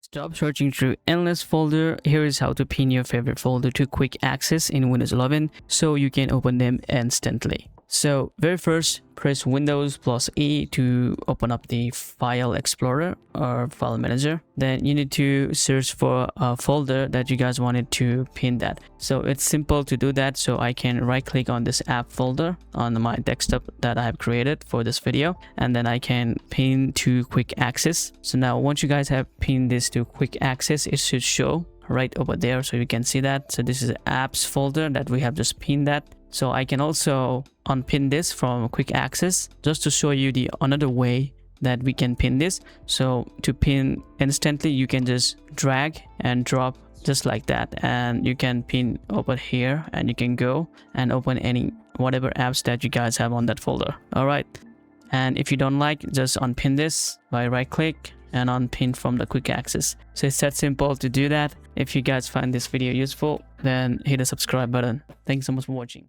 Stop searching through endless folder. Here is how to pin your favorite folder to quick access in Windows 11 so you can open them instantly. So very first, press Windows plus E to open up the file explorer or file manager. Then you need to search for a folder that you guys wanted to pin that. So it's simple to do that. So I can right click on this app folder on my desktop that I have created for this video, and then I can pin to quick access. So now once you guys have pinned this to quick access, it should show right over there, so you can see that. So this is the apps folder that we have just pinned that. So I can also unpin this from quick access just to show you the another way that we can pin this. So to pin instantly, you can just drag and drop just like that, and you can pin over here, and you can go and open any whatever apps that you guys have on that folder. All right, and if you don't like, just unpin this by right click and unpin from the quick access. So it's that simple to do that. If you guys find this video useful, then hit the subscribe button. Thanks so much for watching.